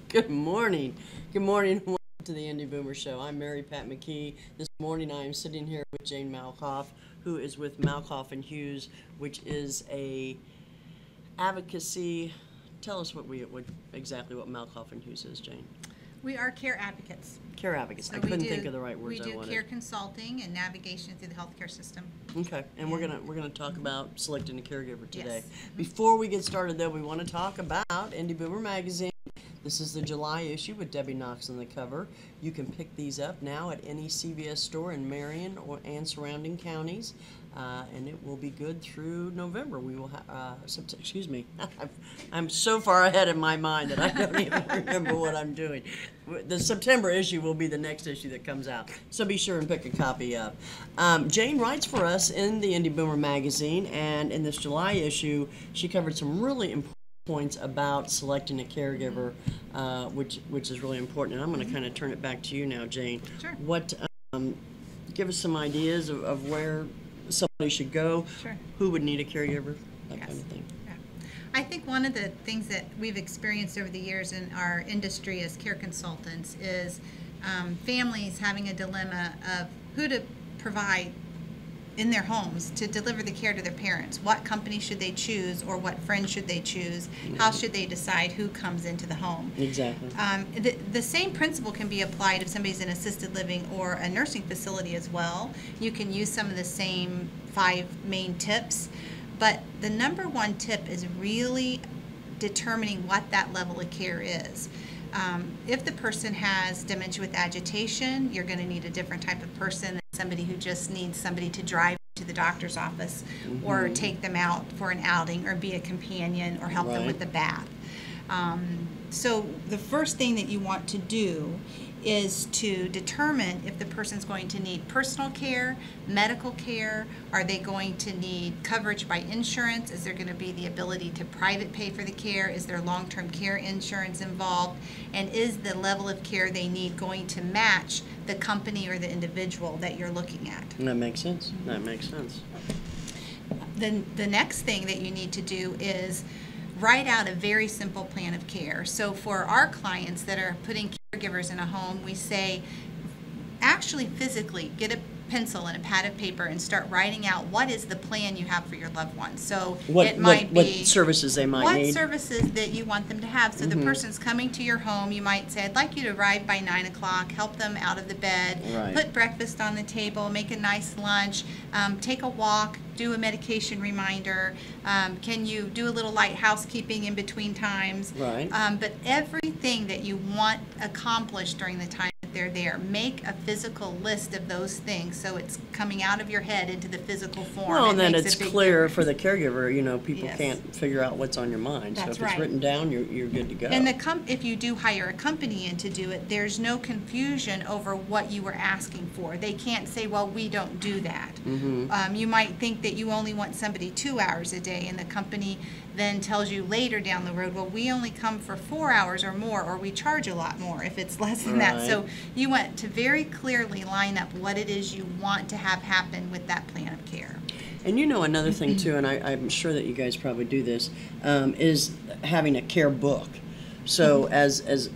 Good morning. Good morning and welcome to the Indy Boomer Show. I'm Mary Pat McKee. This morning I am sitting here with Jane Malkoff, who is with Malkoff and Hughes, which is a advocacy. Tell us what exactly what Malkoff and Hughes is, Jane. We are care advocates. Care advocates. So I couldn't think of the right words We I do wanted. care consulting and navigation through the healthcare system. Okay, and we're gonna talk about selecting a caregiver today. Yes. Before we get started, though, we want to talk about Indy Boomer magazine. This is the July issue with Debbie Knox on the cover. You can pick these up now at any CVS store in Marion and surrounding counties, and it will be good through November. We will have, excuse me, I'm so far ahead in my mind that I don't even remember what I'm doing. The September issue will be the next issue that comes out, so be sure and pick a copy up. Jane writes for us in the Indy Boomer magazine, and in this July issue, she covered some really important points about selecting a caregiver, which is really important. And I'm going to kind of turn it back to you now, Jane. Sure. What give us some ideas of where somebody should go, Sure. Who would need a caregiver, that Yes. kind of thing. Yeah. I think one of the things that we've experienced over the years in our industry as care consultants is families having a dilemma of who to provide in their homes to deliver the care to their parents. What company should they choose, or what friend should they choose? How should they decide who comes into the home? Exactly. The same principle can be applied if somebody's in assisted living or a nursing facility as well. You can use some of the same 5 main tips, but the number one tip is really determining what that level of care is. If the person has dementia with agitation, you're going to need a different type of person than somebody who just needs somebody to drive to the doctor's office or take them out for an outing or be a companion or help them with the bath. So the first thing that you want to do is to determine if the person's going to need personal care, medical care. Are they going to need coverage by insurance? Is there going to be the ability to private pay for the care? Is there long-term care insurance involved? And is the level of care they need going to match the company or the individual that you're looking at? That makes sense. That makes sense. Then the next thing that you need to do is write out a very simple plan of care. So for our clients that are putting caregivers in a home, we say actually physically get a pencil and a pad of paper and start writing out what is the plan you have for your loved one. So it might be what services they might need. what services that you want them to have. So the person's coming to your home, you might say, I'd like you to arrive by 9 o'clock, help them out of the bed, put breakfast on the table, make a nice lunch, take a walk, do a medication reminder, can you do a little light housekeeping in between times. But everything that you want accomplished during the time that they're there, make a physical list of those things so it's coming out of your head into the physical form. Well, and then it's clear for the caregiver, people Yes. can't figure out what's on your mind. That's so if it's written down, you're good to go. And if you do hire a company in to do it, there's no confusion over what you were asking for. They can't say, well, we don't do that. You might think that you only want somebody 2 hours a day, and the company then tells you later down the road, well, we only come for 4 hours or more, or we charge a lot more if it's less than that. So you want to very clearly line up what it is you want to have happen with that plan of care. And another thing too, and I'm sure that you guys probably do this, is having a care book. So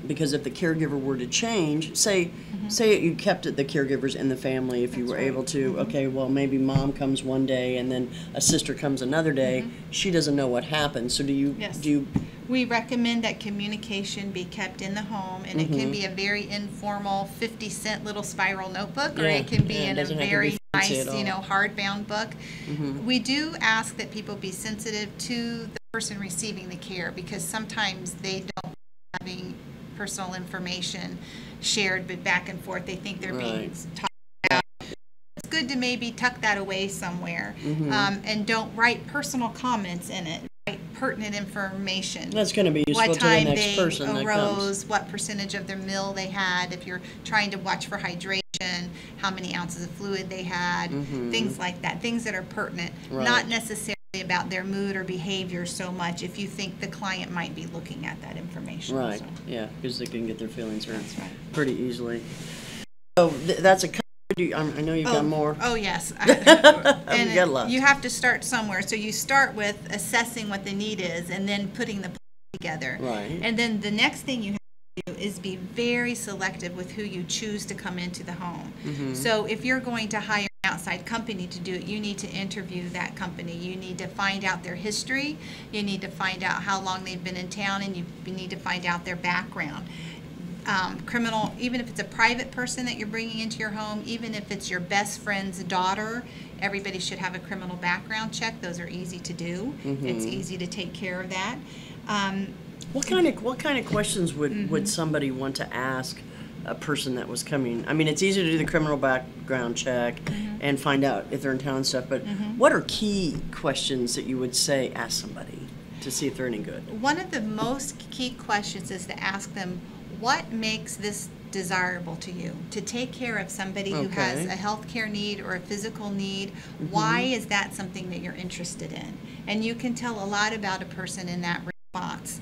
because if the caregiver were to change, say you kept the caregivers in the family, if you were able to, okay, well maybe mom comes one day and then a sister comes another day, she doesn't know what happened. So do you We recommend that communication be kept in the home, and it can be a very informal 50-cent little spiral notebook, or it can be in a very nice, hardbound book. We do ask that people be sensitive to the person receiving the care, because sometimes they don't having personal information shared, but back and forth they think they're being talked about. It's good to maybe tuck that away somewhere, and don't write personal comments in it. Write pertinent information. That's going to be useful what to the time next person they that arose, comes. what percentage of their meal they had, if you're trying to watch for hydration, how many ounces of fluid they had, things like that, things that are pertinent, not necessarily about their mood or behavior so much if you think the client might be looking at that information. So. Yeah, because they can get their feelings hurt pretty easily. So that's a I know you've got more. Oh, yes. And got lots. You have to start somewhere. So you start with assessing what the need is and then putting the plan together. Right. And then the next thing you have do is be very selective with who you choose to come into the home. So if you're going to hire an outside company to do it, you need to interview that company. You need to find out their history. You need to find out how long they've been in town, and you need to find out their background. Criminal, even if it's a private person that you're bringing into your home, even if it's your best friend's daughter, everybody should have a criminal background check. Those are easy to do. It's easy to take care of that. What kind of questions would somebody want to ask a person that was coming? I mean, it's easy to do the criminal background check and find out if they're in town and stuff, but what are key questions that you would say ask somebody to see if they're any good? One of the most key questions is to ask them, what makes this desirable to you? To take care of somebody who has a health care need or a physical need, why is that something that you're interested in? And you can tell a lot about a person in that response.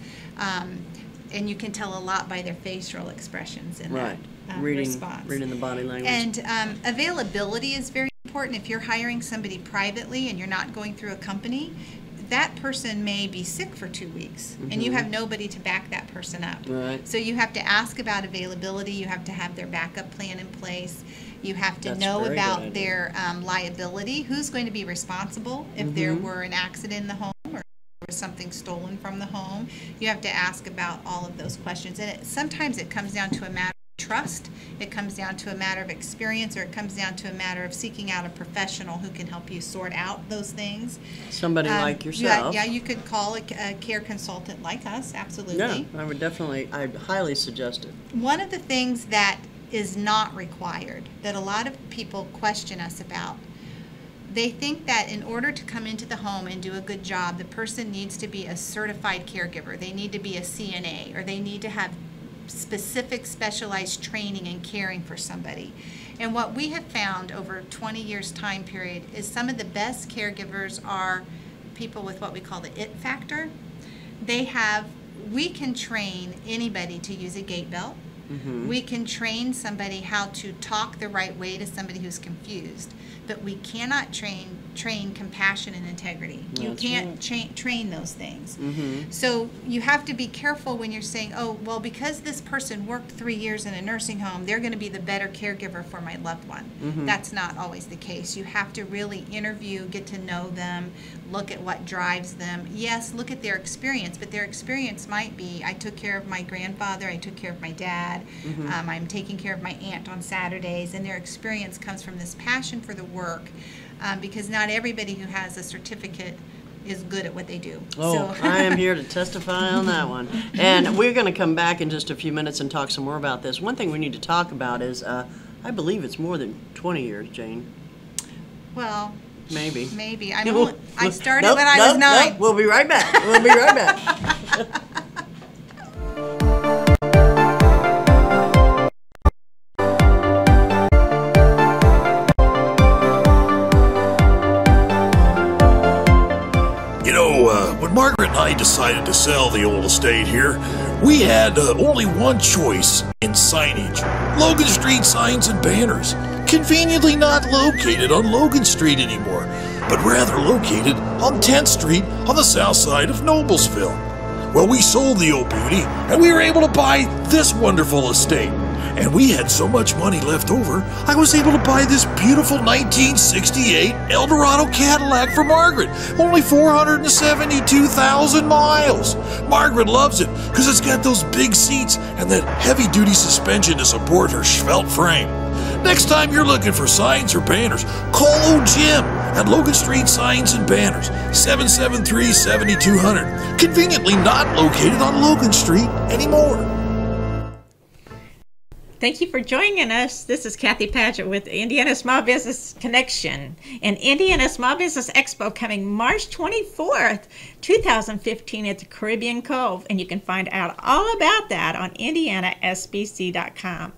And you can tell a lot by their facial expressions in that response. Reading the body language. And availability is very important. If you're hiring somebody privately and you're not going through a company, that person may be sick for 2 weeks, and you have nobody to back that person up. So you have to ask about availability. You have to have their backup plan in place. You have to know about their liability. Who's going to be responsible if there were an accident in the home or something stolen from the home? You have to ask about all of those questions. And sometimes it comes down to a matter of trust, it comes down to a matter of experience, or it comes down to a matter of seeking out a professional who can help you sort out those things. Somebody like yourself. Yeah, you could call a care consultant like us, absolutely. Yeah, I'd highly suggest it. One of the things that is not required, that a lot of people question us about, they think that in order to come into the home and do a good job, the person needs to be a certified caregiver. They need to be a CNA, or they need to have specific specialized training in caring for somebody. And what we have found over 20 years time period is some of the best caregivers are people with what we call the it factor. We can train anybody to use a gait belt. We can train somebody how to talk the right way to somebody who's confused, but we cannot train compassion and integrity. You can't train those things. So you have to be careful when you're saying, oh, well, because this person worked 3 years in a nursing home, they're going to be the better caregiver for my loved one. That's not always the case. You have to really interview, get to know them, look at what drives them. Yes, look at their experience, but their experience might be, I took care of my grandfather, I took care of my dad, I'm taking care of my aunt on Saturdays, and their experience comes from this passion for the work, because not everybody who has a certificate is good at what they do. Oh, so. I am here to testify on that one. And we're going to come back in just a few minutes and talk some more about this. One thing we need to talk about is, I believe it's more than 20 years, Jane. Well, maybe. I started when I was 9. Nope. We'll be right back. We'll be right back. When Margaret and I decided to sell the old estate here, we had only one choice in signage: Logan Street signs and banners. Conveniently not located on Logan Street anymore, but rather located on 10th Street on the south side of Noblesville. Well, we sold the old beauty, and we were able to buy this wonderful estate. And we had so much money left over, I was able to buy this beautiful 1968 Eldorado Cadillac for Margaret. Only 472,000 miles. Margaret loves it because it's got those big seats and that heavy-duty suspension to support her svelte frame. Next time you're looking for signs or banners, call old Jim at Logan Street Signs and Banners, 773-7200. Conveniently not located on Logan Street anymore. Thank you for joining us. This is Kathy Padgett with Indiana Small Business Connection and Indiana Small Business Expo coming March 24th, 2015 at the Caribbean Cove. And you can find out all about that on indianasbc.com.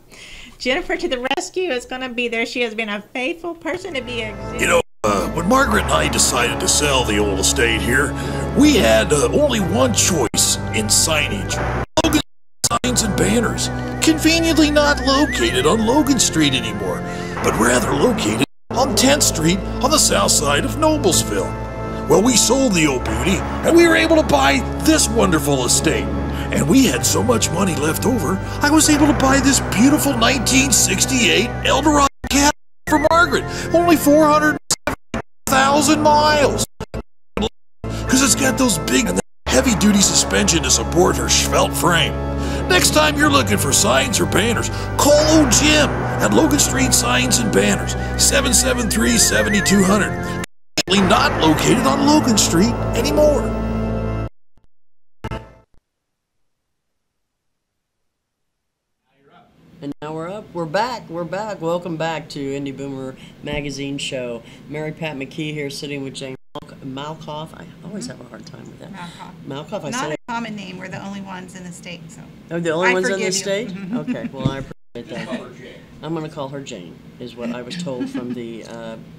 Jennifer to the rescue is going to be there. She has been a faithful person to be when Margaret and I decided to sell the old estate here, we had only one choice in signage: Logan signs and banners. Conveniently not located on Logan Street anymore, but rather located on 10th Street on the south side of Noblesville. Well, we sold the old beauty, and we were able to buy this wonderful estate. And we had so much money left over, I was able to buy this beautiful 1968 Eldorado Cat for Margaret. Only 407,000 miles. Because it's got those big heavy-duty suspension to support her svelte frame. Next time you're looking for signs or banners, call old Jim at Logan Street Signs and Banners, 773-7200. Not located on Logan Street anymore. And now we're up. We're back. We're back. Welcome back to Indy Boomer Magazine Show. Mary Pat McKee here, sitting with Jane Malkoff. I always have a hard time with that. Malkoff. Not a common name. We're the only ones in the state. So. Oh, the only ones in the forgive state? you. Okay. Well, I appreciate that. I'm going to call her Jane, is what I was told from the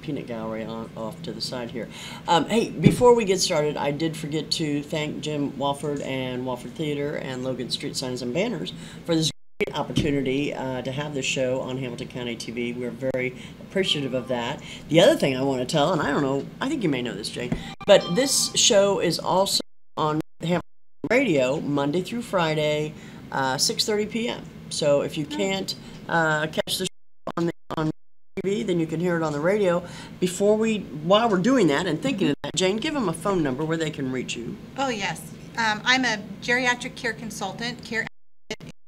peanut gallery off to the side here. Hey, before we get started, I did forget to thank Jim Wofford and Wofford Theater and Logan Street Signs and Banners for this great opportunity to have this show on Hamilton County TV. We're very appreciative of that. The other thing I want to tell, and I don't know, I think you may know this, Jane, but this show is also on Hamilton Radio Monday through Friday, 6:30 p.m. So if you can't catch the show on TV, then you can hear it on the radio. While we're doing that and thinking of that, Jane, give them a phone number where they can reach you. Oh, yes. I'm a geriatric care consultant,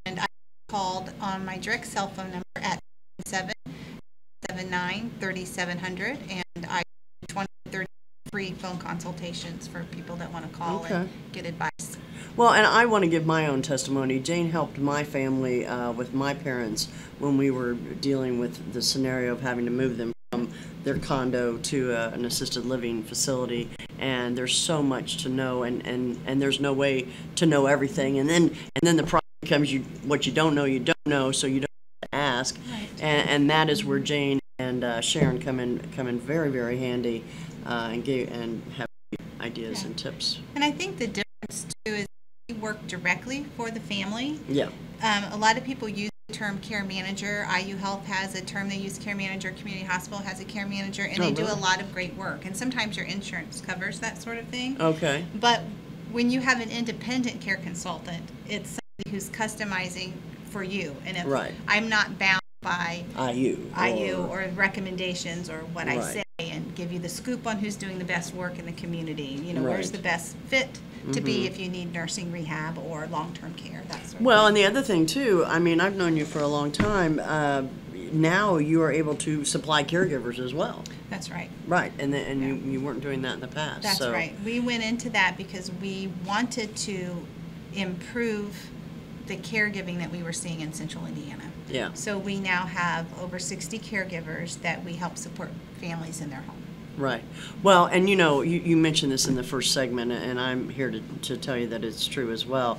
and I called on my direct cell phone number at 779-3700, and I do 20-30 free phone consultations for people that want to call and get advice. Well, and I want to give my own testimony. Jane helped my family with my parents when we were dealing with the scenario of having to move them from their condo to an assisted living facility. And there's so much to know, and there's no way to know everything. And then the problem becomes what you don't know, so you don't have to ask. Right. And that is where Jane and Sharon come in very, very handy and have ideas and tips. And I think the difference too is we work directly for the family. Yeah. A lot of people use the term care manager. IU Health has a term they use, care manager. Community Hospital has a care manager, and they do a lot of great work. And sometimes your insurance covers that sort of thing. Okay. But when you have an independent care consultant, it's somebody who's customizing for you. And if I'm not bound by IU or recommendations or what I say, and give you the scoop on who's doing the best work in the community. You know, where's the best fit to be if you need nursing rehab or long-term care, that sort of thing. And the other thing too, I mean, I've known you for a long time. Now you are able to supply caregivers as well. That's right. Right, and you weren't doing that in the past. That's right. We went into that because we wanted to improve the caregiving that we were seeing in Central Indiana. Yeah. So we now have over 60 caregivers that we help support families in their home. Right. Well, and you mentioned this in the first segment, and I'm here to tell you that it's true as well.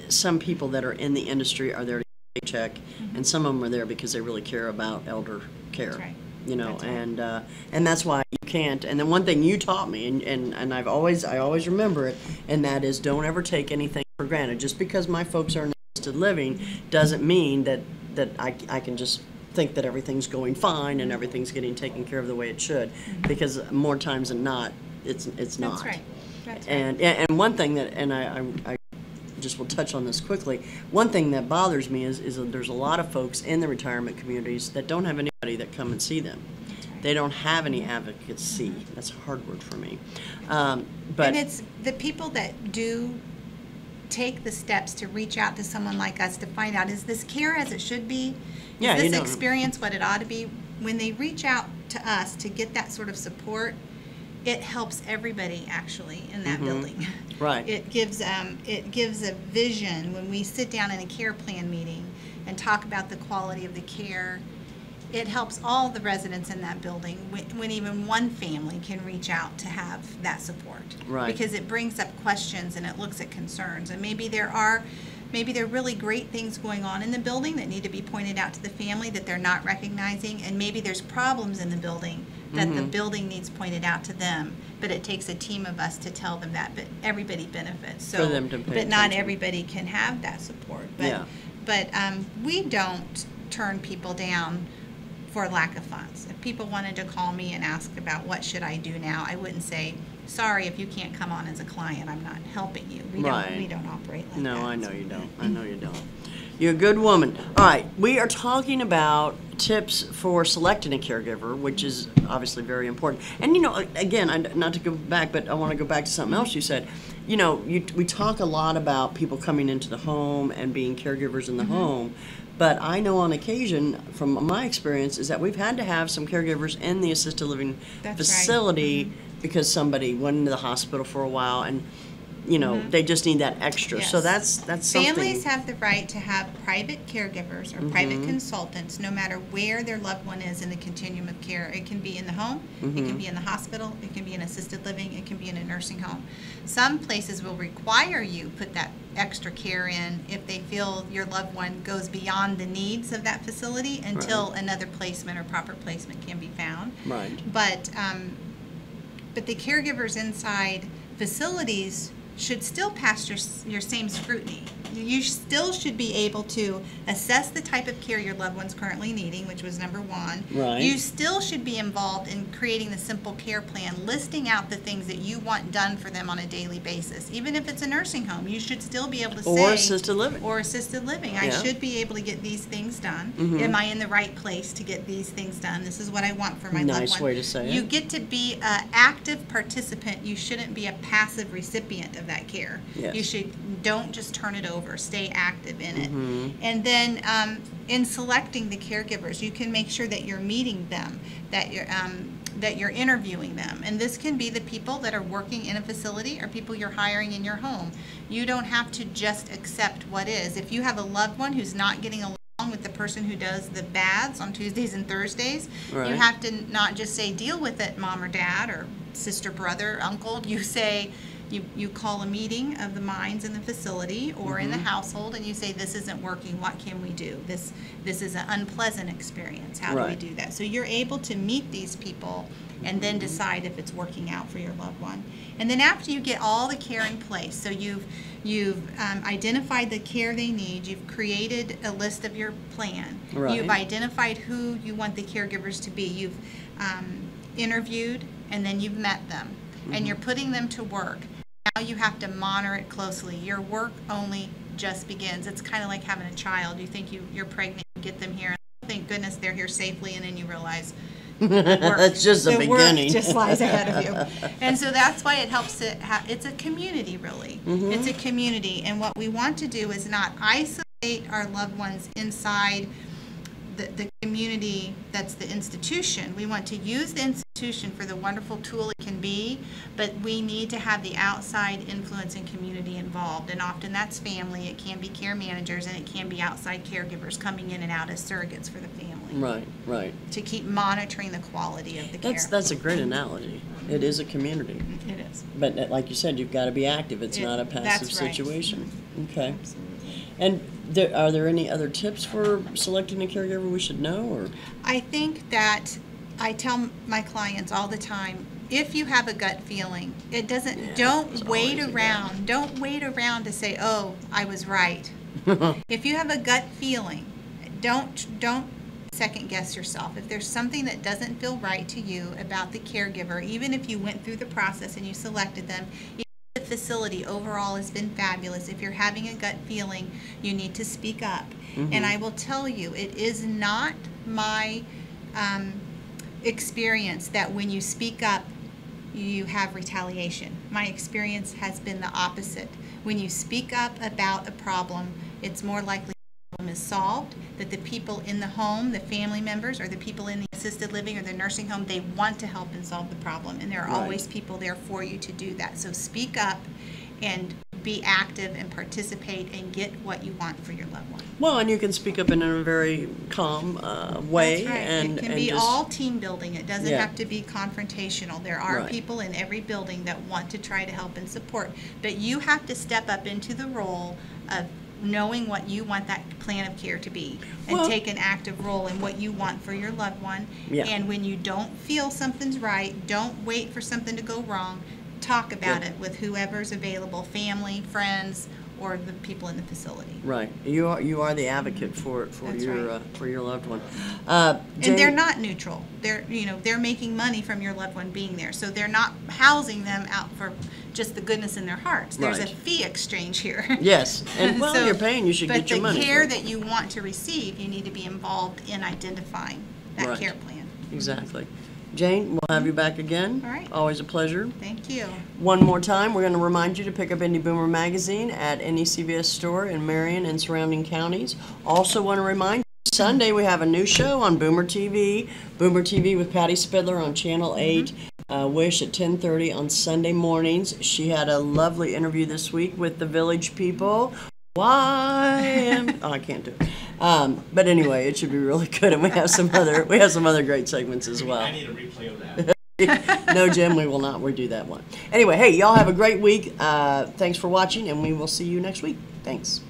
Some people that are in the industry are there to get a paycheck, and some of them are there because they really care about elder care. That's right. That's right. And that's why you can't. And then one thing you taught me, and I always remember it, and that is don't ever take anything for granted. Just because my folks are in assisted living doesn't mean that I can just think that everything's going fine and everything's getting taken care of the way it should, because more times than not, it's not. That's right. That's right. And one thing that, and I just will touch on this quickly. One thing that bothers me is that there's a lot of folks in the retirement communities that don't have anybody that come and see them. They don't have any advocacy. That's a hard word for me. But and it's the people that do take the steps to reach out to someone like us to find out, is this care as it should be? Is this experience what it ought to be? When they reach out to us to get that sort of support, it helps everybody actually in that building. Right. It gives a vision when we sit down in a care plan meeting and talk about the quality of the care. It helps all the residents in that building when even one family can reach out to have that support. Right. Because it brings up questions and it looks at concerns, and maybe there are really great things going on in the building that need to be pointed out to the family that they're not recognizing, and maybe there's problems in the building that the building needs pointed out to them, but it takes a team of us to tell them that, but everybody benefits. So, for them to pay but not attention. Everybody can have that support. But, but we don't turn people down for lack of funds. If people wanted to call me and ask about what should I do now, I wouldn't say sorry, if you can't come on as a client, I'm not helping you. We don't operate like that. No, I know you don't. I know you don't. You're a good woman. All right, we are talking about tips for selecting a caregiver, which is obviously very important. And you know, again, not to go back, but I want to go back to something else you said. You know, we talk a lot about people coming into the home and being caregivers in the home, but I know on occasion, from my experience, is that we've had to have some caregivers in the assisted living facility because somebody went into the hospital for a while and you know, they just need that extra. Yes. So that's something. Families have the right to have private caregivers or private consultants, no matter where their loved one is in the continuum of care. It can be in the home, it can be in the hospital, it can be in assisted living, it can be in a nursing home. Some places will require you put that extra care in if they feel your loved one goes beyond the needs of that facility until another placement or proper placement can be found. Right. But the caregivers inside facilities should still pass your same scrutiny. You still should be able to assess the type of care your loved one's currently needing, which was number one. Right. You still should be involved in creating the simple care plan, listing out the things that you want done for them on a daily basis. Even if it's a nursing home, you should still be able to say... Or assisted living. Or assisted living. I should be able to get these things done. Am I in the right place to get these things done? This is what I want for my loved one. Nice way to say it. You get to be an active participant. You shouldn't be a passive recipient of that care. Yes. You don't just turn it over. Stay active in it. And then in selecting the caregivers, you can make sure that you're meeting them, that you're interviewing them. And this can be the people that are working in a facility or people you're hiring in your home. You don't have to just accept what is. If you have a loved one who's not getting along with the person who does the baths on Tuesdays and Thursdays, you have to not just say, deal with it, mom or dad or sister, brother, uncle. You say, you call a meeting of the minds in the facility or in the household, and you say, this isn't working, what can we do? This is an unpleasant experience, how do we do that? So you're able to meet these people and then decide if it's working out for your loved one. And then after you get all the care in place, so you've identified the care they need, you've created a list of your plan, you've identified who you want the caregivers to be, you've interviewed, and then you've met them, and you're putting them to work. Now you have to monitor it closely. Your work only just begins. It's kind of like having a child. You think you're pregnant, you get them here, and thank goodness they're here safely, and then you realize that's just the beginning. Work just lies ahead of you. And so that's why it helps it's a community, really. It's a community, and what we want to do is not isolate our loved ones inside the community that's the institution. We want to use the institution for the wonderful tool it can be, but we need to have the outside influence and community involved. And often that's family, it can be care managers, and it can be outside caregivers coming in and out as surrogates for the family. Right. To keep monitoring the quality of the care. That's a great analogy. It is a community. It is. But like you said, you've got to be active. It's not a passive situation. Okay. Absolutely. And are there any other tips for selecting a caregiver we should know? Or I think that I tell my clients all the time, if you have a gut feeling, don't wait around. Don't wait around to say, oh, I was right. If you have a gut feeling, don't second guess yourself. If there's something that doesn't feel right to you about the caregiver, even if you went through the process and you selected them, the facility overall has been fabulous. If you're having a gut feeling, you need to speak up. And I will tell you, it is not my experience that when you speak up, you have retaliation. My experience has been the opposite. When you speak up about a problem, it's more likely the problem is solved, that the people in the home, the family members, or the people in the assisted living or the nursing home, they want to help and solve the problem. And there are always people there for you to do that. So speak up and be active and participate and get what you want for your loved one. Well, and you can speak up in a very calm way. That's right. And it can be all team building. It doesn't have to be confrontational. There are people in every building that want to try to help and support. But you have to step up into the role of knowing what you want that plan of care to be and take an active role in what you want for your loved one. And when you don't feel something's right, don't wait for something to go wrong. Talk about it with whoever's available, family, friends, or the people in the facility. Right. You are the advocate for That's your right. for your loved one. And Jane- they're not neutral. They're making money from your loved one being there. So they're not housing them out for just the goodness in their hearts. There's Right. a fee exchange here. Yes, and well, So- you're paying. You should get your money. But the for care it. that you want to receive, you need to be involved in identifying that Right. care plan. Exactly. Jane, we'll have you back again. All right. Always a pleasure. Thank you. One more time, we're going to remind you to pick up Indy Boomer magazine at any CVS store in Marion and surrounding counties. Also want to remind you, Sunday we have a new show on Boomer TV with Patty Spidler on Channel 8. Wish at 10:30 on Sunday mornings. She had a lovely interview this week with the Village People. I can't do it. But anyway, it should be really good, and we have some other great segments as well. I need a replay of that. No, Jim, we will not redo that one. Anyway, hey, y'all have a great week. Thanks for watching, and we will see you next week. Thanks.